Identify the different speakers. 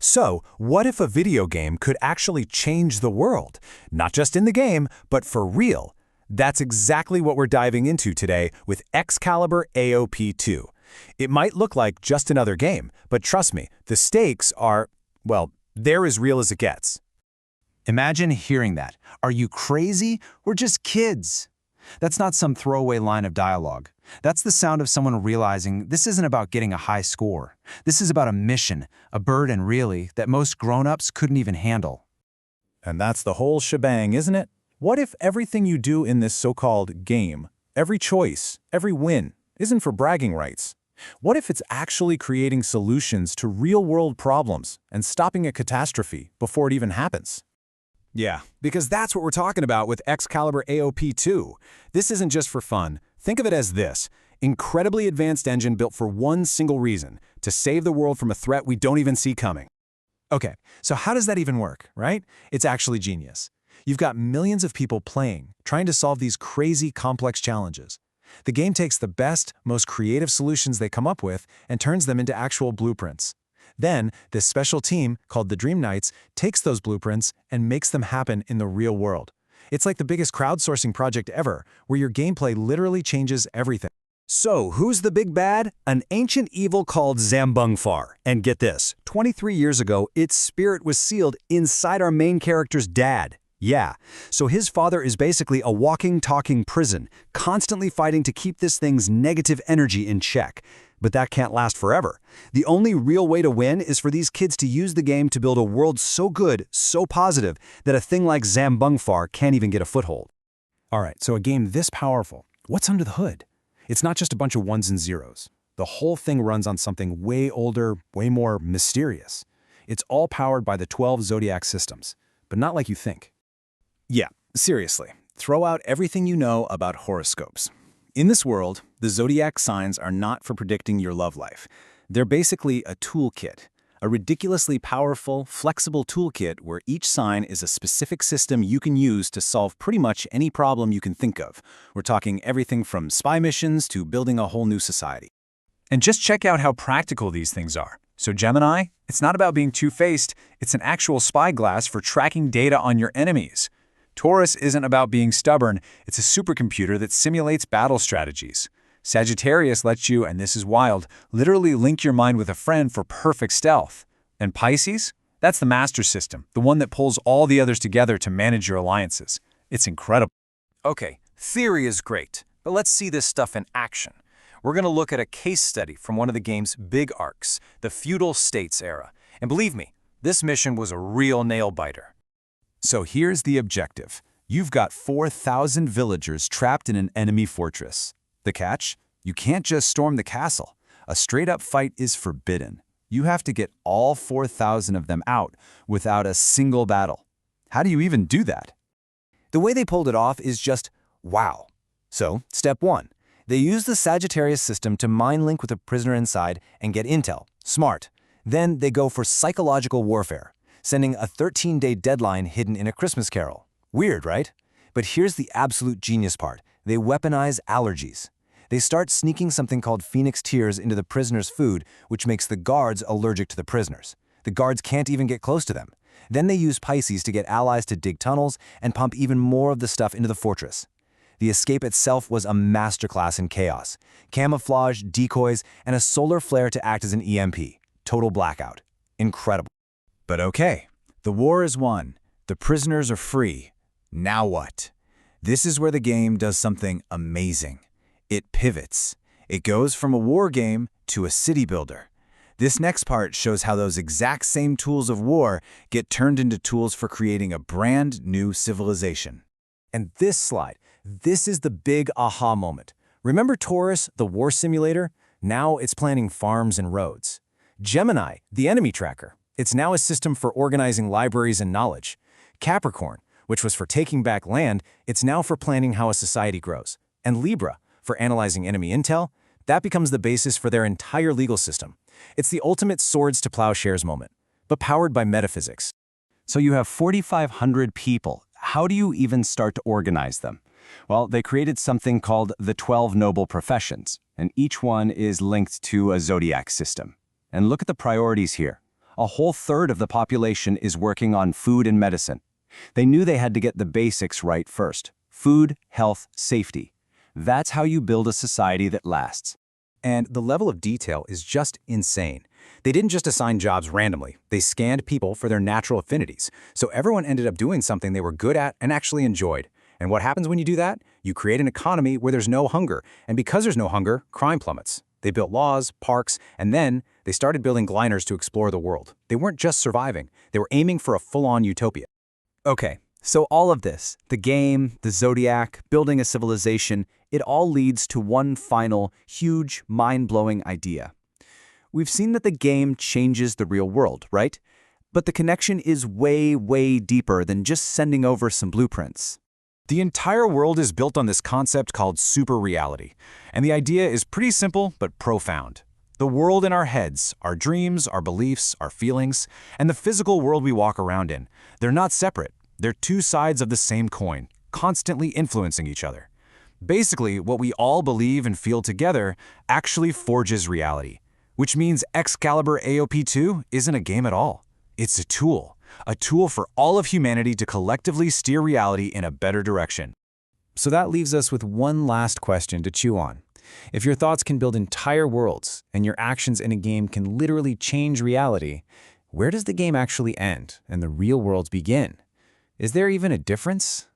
Speaker 1: So, what if a video game could actually change the world? Not just in the game, but for real. That's exactly what we're diving into today with XCalibur AOP2. It might look like just another game, but trust me, the stakes are, well, they're as real as it gets.
Speaker 2: Imagine hearing that. Are you crazy? We're just kids. That's not some throwaway line of dialogue. That's the sound of someone realizing this isn't about getting a high score. This is about a mission, a burden really, that most grown-ups couldn't even handle.
Speaker 1: And that's the whole shebang, isn't it? What if everything you do in this so-called game, every choice, every win, isn't for bragging rights? What if it's actually creating solutions to real-world problems and stopping a catastrophe before it even happens? Yeah, because that's what we're talking about with XCalibur AOP2. This isn't just for fun. Think of it as this: incredibly advanced engine built for one single reason, to save the world from a threat we don't even see coming. Okay, so how does that even work, right? It's actually genius. You've got millions of people playing, trying to solve these crazy, complex challenges. The game takes the best, most creative solutions they come up with and turns them into actual blueprints. Then, this special team, called the Dream Knights, takes those blueprints and makes them happen in the real world. It's like the biggest crowdsourcing project ever, where your gameplay literally changes everything. So, who's the big bad? An ancient evil called Zambungfar. And get this, 23 years ago, its spirit was sealed inside our main character's dad. Yeah, so his father is basically a walking, talking prison, constantly fighting to keep this thing's negative energy in check. But that can't last forever. The only real way to win is for these kids to use the game to build a world so good, so positive, that a thing like Zambungfar can't even get a foothold. All right, so a game this powerful, what's under the hood? It's not just a bunch of ones and zeros. The whole thing runs on something way older, way more mysterious. It's all powered by the 12 zodiac systems, but not like you think. Yeah, seriously, throw out everything you know about horoscopes. In this world, the zodiac signs are not for predicting your love life. They're basically a toolkit, a ridiculously powerful, flexible toolkit where each sign is a specific system you can use to solve pretty much any problem you can think of. We're talking everything from spy missions to building a whole new society. And just check out how practical these things are. So Gemini, it's not about being two-faced, it's an actual spyglass for tracking data on your enemies. Taurus isn't about being stubborn, it's a supercomputer that simulates battle strategies. Sagittarius lets you, and this is wild, literally link your mind with a friend for perfect stealth. And Pisces? That's the master system, the one that pulls all the others together to manage your alliances. It's incredible. Okay, theory is great, but let's see this stuff in action. We're going to look at a case study from one of the game's big arcs, the feudal states era. And believe me, this mission was a real nail-biter. So here's the objective. You've got 4,000 villagers trapped in an enemy fortress. The catch? You can't just storm the castle. A straight-up fight is forbidden. You have to get all 4,000 of them out without a single battle. How do you even do that? The way they pulled it off is just wow. So, step 1. They use the Sagittarius system to mind link with a prisoner inside and get intel. Smart. Then they go for psychological warfare, sending a 13-day deadline hidden in a Christmas carol. Weird, right? But here's the absolute genius part. They weaponize allergies. They start sneaking something called Phoenix Tears into the prisoner's food, which makes the guards allergic to the prisoners. The guards can't even get close to them. Then they use Pisces to get allies to dig tunnels and pump even more of the stuff into the fortress. The escape itself was a masterclass in chaos. Camouflage, decoys, and a solar flare to act as an EMP. Total blackout. Incredible. But okay, the war is won. The prisoners are free. Now what? This is where the game does something amazing. It pivots. It goes from a war game to a city builder. This next part shows how those exact same tools of war get turned into tools for creating a brand new civilization. And this slide, this is the big aha moment. Remember Taurus, the war simulator? Now it's planning farms and roads. Gemini, the enemy tracker. It's now a system for organizing libraries and knowledge. Capricorn, which was for taking back land, it's now for planning how a society grows. And Libra, for analyzing enemy intel, that becomes the basis for their entire legal system. It's the ultimate swords to plowshares moment, but powered by metaphysics. So you have 4,500 people. How do you even start to organize them? Well, they created something called the 12 Noble Professions, and each one is linked to a zodiac system. And look at the priorities here.
Speaker 3: A whole third of the population is working on food and medicine. They knew they had to get the basics right first. Food, health, safety. That's how you build a society that lasts.
Speaker 1: And the level of detail is just insane. They didn't just assign jobs randomly. They scanned people for their natural affinities. So everyone ended up doing something they were good at and actually enjoyed. And what happens when you do that? You create an economy where there's no hunger. And because there's no hunger, crime plummets. They built laws, parks, and then they started building gliders to explore the world. They weren't just surviving. They were aiming for a full-on utopia.
Speaker 3: Okay, so all of this, the game, the Zodiac, building a civilization, it all leads to one final, huge, mind-blowing idea. We've seen that the game changes the real world, right? But the connection is way, way deeper than just sending over some blueprints.
Speaker 1: The entire world is built on this concept called super reality. And the idea is pretty simple but profound. The world in our heads, our dreams, our beliefs, our feelings, and the physical world we walk around in, they're not separate. They're two sides of the same coin, constantly influencing each other. Basically, what we all believe and feel together actually forges reality, which means XCalibur AOP2 isn't a game at all. It's a tool for all of humanity to collectively steer reality in a better direction. So that leaves us with one last question to chew on. If your thoughts can build entire worlds and your actions in a game can literally change reality, where does the game actually end and the real worlds begin? Is there even a difference?